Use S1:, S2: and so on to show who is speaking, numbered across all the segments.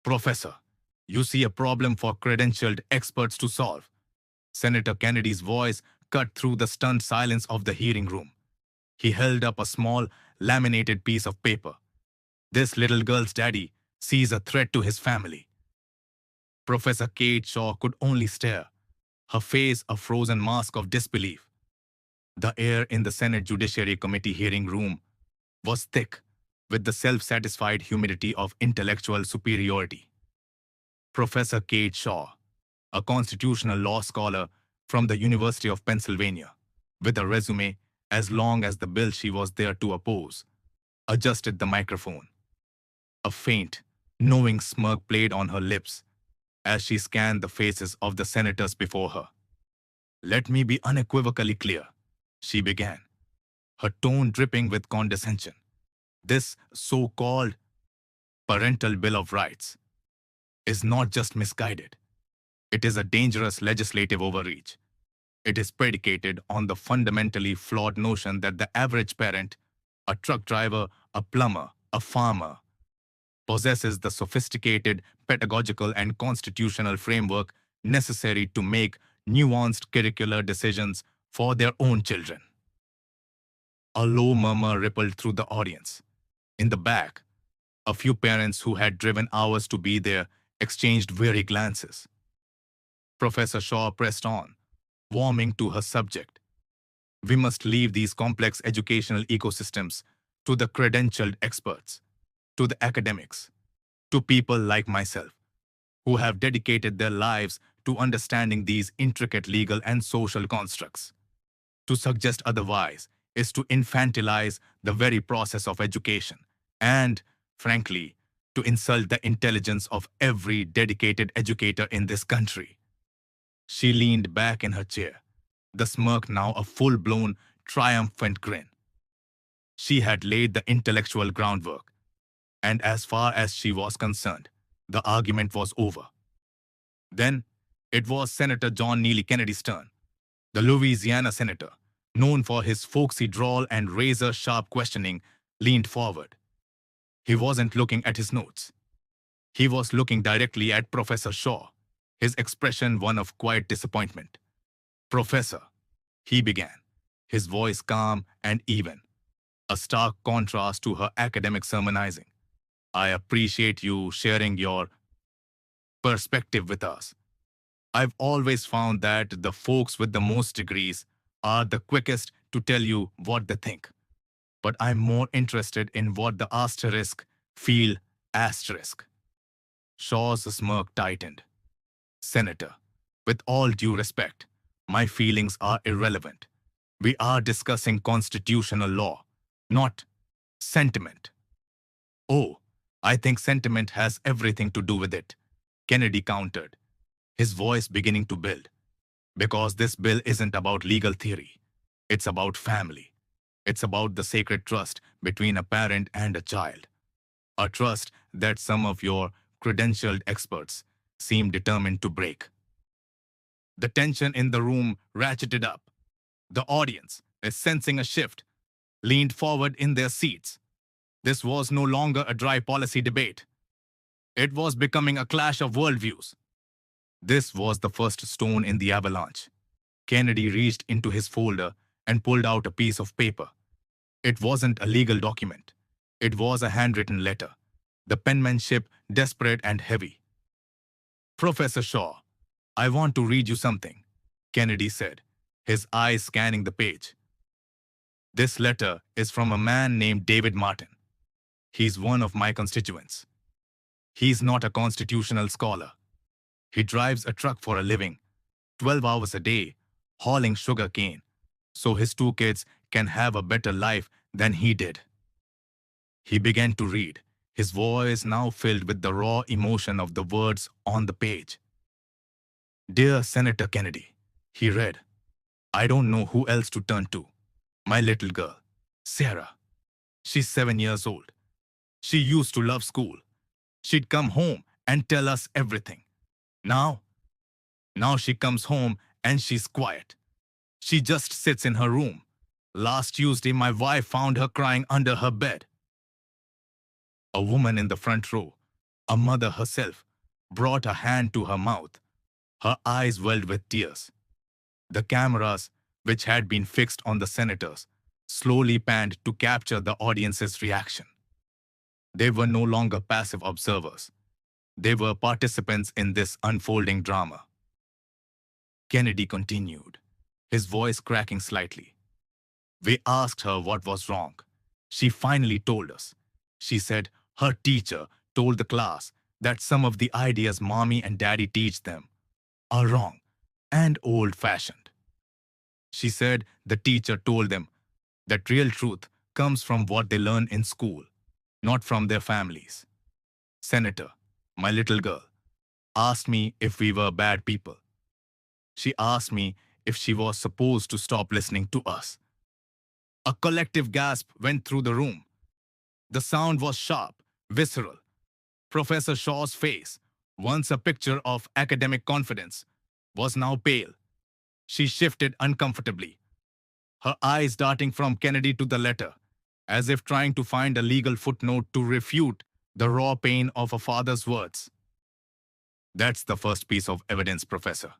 S1: Professor, you see a problem for credentialed experts to solve. Senator Kennedy's voice cut through the stunned silence of the hearing room. He held up a small, laminated piece of paper. This little girl's daddy sees a threat to his family. Professor Kate Shaw could only stare, her face a frozen mask of disbelief. The air in the Senate Judiciary Committee hearing room was thick with the self-satisfied humidity of intellectual superiority. Professor Kate Shaw, a constitutional law scholar from the University of Pennsylvania, with a resume as long as the bill she was there to oppose, adjusted the microphone. A faint, knowing smirk played on her lips as she scanned the faces of the senators before her. "Let me be unequivocally clear," she began, her tone dripping with condescension. "This so-called parental Bill of Rights is not just misguided. It is a dangerous legislative overreach. It is predicated on the fundamentally flawed notion that the average parent, a truck driver, a plumber, a farmer, possesses the sophisticated pedagogical and constitutional framework necessary to make nuanced curricular decisions for their own children." A low murmur rippled through the audience. In the back, a few parents who had driven hours to be there exchanged weary glances. Professor Shaw pressed on, warming to her subject. "We must leave these complex educational ecosystems to the credentialed experts, to the academics, to people like myself, who have dedicated their lives to understanding these intricate legal and social constructs. To suggest otherwise is to infantilize the very process of education and, frankly, to insult the intelligence of every dedicated educator in this country." She leaned back in her chair, the smirk now a full-blown, triumphant grin. She had laid the intellectual groundwork, and as far as she was concerned, the argument was over. Then, it was Senator John Neely Kennedy's turn. The Louisiana senator, known for his folksy drawl and razor-sharp questioning, leaned forward. He wasn't looking at his notes. He was looking directly at Professor Shaw, his expression one of quiet disappointment. "Professor," he began, his voice calm and even, a stark contrast to her academic sermonizing. "I appreciate you sharing your perspective with us. I've always found that the folks with the most degrees are the quickest to tell you what they think. But I'm more interested in what the asterisk feel asterisk." Shaw's smirk tightened. "Senator, with all due respect, my feelings are irrelevant. We are discussing constitutional law, not sentiment." "Oh, I think sentiment has everything to do with it," Kennedy countered, his voice beginning to build. "Because this bill isn't about legal theory. It's about family. It's about the sacred trust between a parent and a child. A trust that some of your credentialed experts seem determined to break." The tension in the room ratcheted up. The audience, sensing a shift, leaned forward in their seats. This was no longer a dry policy debate. It was becoming a clash of worldviews. This was the first stone in the avalanche. Kennedy reached into his folder and pulled out a piece of paper. It wasn't a legal document. It was a handwritten letter, the penmanship desperate and heavy. "Professor Shaw, I want to read you something," Kennedy said, his eyes scanning the page. "This letter is from a man named David Martin. He's one of my constituents. He's not a constitutional scholar. He drives a truck for a living, 12 hours a day, hauling sugar cane, so his two kids can have a better life than he did." He began to read, his voice now filled with the raw emotion of the words on the page. "Dear Senator Kennedy," he read, "I don't know who else to turn to. My little girl, Sarah. She's 7 years old. She used to love school. She'd come home and tell us everything. Now she comes home and she's quiet. She just sits in her room. Last Tuesday, my wife found her crying under her bed." A woman in the front row, A mother herself brought a hand to her mouth, her eyes welled with tears. The cameras, which had been fixed on the senators, slowly panned to capture the audience's reaction. They were no longer passive observers. They were participants in this unfolding drama. Kennedy continued, his voice cracking slightly. We asked her what was wrong. She finally told us. She said her teacher told the class that some of the ideas mommy and daddy teach them are wrong and old-fashioned. She said the teacher told them that real truth comes from what they learn in school, not from their families. Senator, my little girl, asked me if we were bad people. She asked me if she was supposed to stop listening to us. A collective gasp went through the room. The sound was sharp, visceral. Professor Shaw's face, once a picture of academic confidence, was now pale. She shifted uncomfortably, her eyes darting from Kennedy to the letter, as if trying to find a legal footnote to refute the raw pain of a father's words. That's the first piece of evidence, Professor,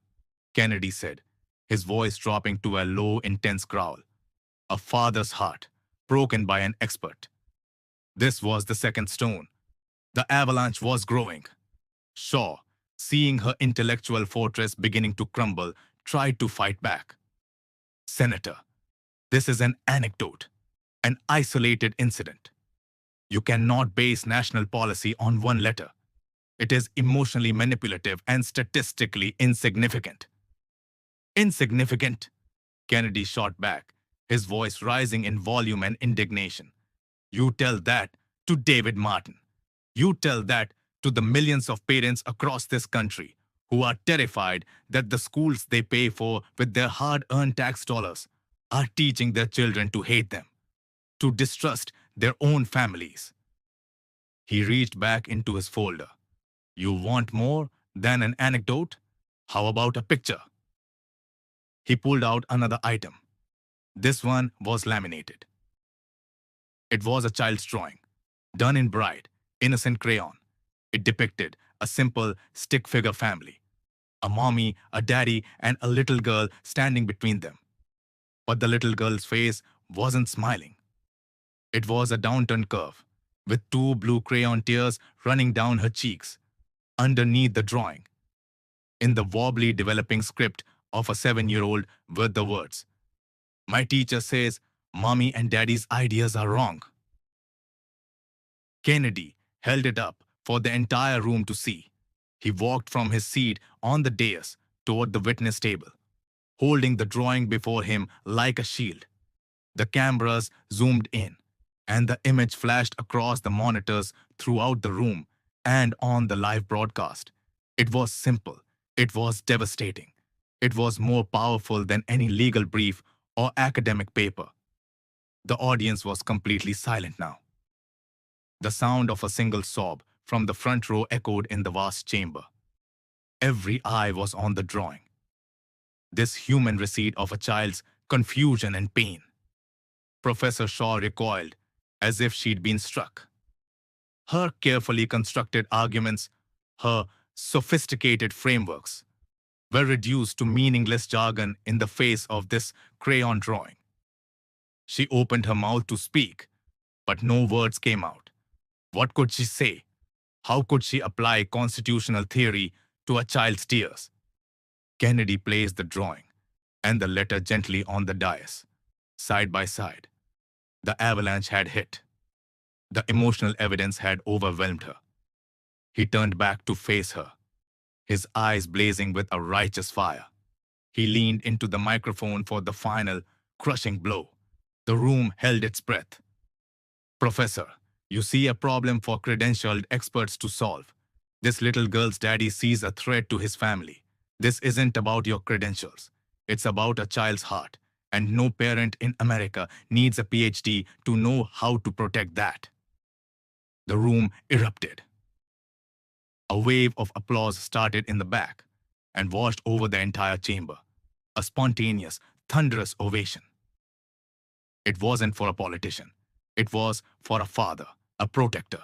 S1: Kennedy said, his voice dropping to a low, intense growl. A father's heart, broken by an expert. This was the second stone. The avalanche was growing. Shaw, seeing her intellectual fortress beginning to crumble, tried to fight back. Senator, this is an anecdote, an isolated incident. You cannot base national policy on one letter. It is emotionally manipulative and statistically insignificant. Insignificant? Kennedy shot back, his voice rising in volume and indignation. You tell that to David Martin. You tell that to the millions of parents across this country who are terrified that the schools they pay for with their hard-earned tax dollars are teaching their children to hate them, to distrust their own families. He reached back into his folder. You want more than an anecdote? How about a picture? He pulled out another item. This one was laminated. It was a child's drawing, done in bright, innocent crayon. It depicted a simple stick figure family, a mommy, a daddy, and a little girl standing between them. But the little girl's face wasn't smiling. It was a downturned curve, with two blue crayon tears running down her cheeks. Underneath the drawing, in the wobbly developing script of a 7-year-old, were the words, My teacher says mommy and daddy's ideas are wrong. Kennedy held it up for the entire room to see. He walked from his seat on the dais toward the witness table, holding the drawing before him like a shield. The cameras zoomed in, and the image flashed across the monitors throughout the room and on the live broadcast. It was simple. It was devastating. It was more powerful than any legal brief or academic paper. The audience was completely silent now. The sound of a single sob from the front row echoed in the vast chamber. Every eye was on the drawing. This human receipt of a child's confusion and pain. Professor Shaw recoiled, as if she'd been struck. Her carefully constructed arguments, her sophisticated frameworks, were reduced to meaningless jargon in the face of this crayon drawing. She opened her mouth to speak, but no words came out. What could she say? How could she apply constitutional theory to a child's tears? Kennedy placed the drawing and the letter gently on the dais, side by side. The avalanche had hit. The emotional evidence had overwhelmed her. He turned back to face her, his eyes blazing with a righteous fire. He leaned into the microphone for the final, crushing blow. The room held its breath. Professor, you see a problem for credentialed experts to solve. This little girl's daddy sees a threat to his family. This isn't about your credentials. It's about a child's heart, and no parent in America needs a PhD to know how to protect that. The room erupted. A wave of applause started in the back and washed over the entire chamber. A spontaneous, thunderous ovation. It wasn't for a politician. It was for a father, a protector.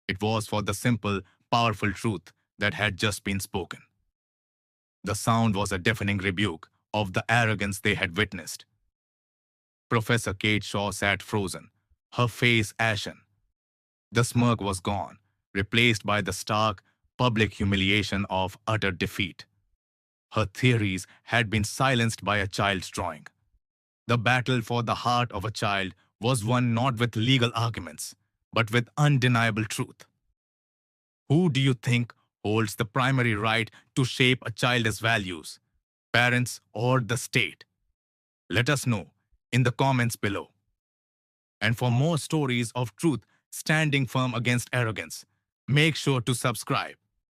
S1: It was for the simple, powerful truth that had just been spoken. The sound was a deafening rebuke of the arrogance they had witnessed. Professor Kate Shaw sat frozen, her face ashen. The smirk was gone, replaced by the stark, public humiliation of utter defeat. Her theories had been silenced by a child's drawing. The battle for the heart of a child was won not with legal arguments, but with undeniable truth. Who do you think holds the primary right to shape a child's values? Parents or the state? Let us know in the comments below. And for more stories of truth standing firm against arrogance, make sure to subscribe.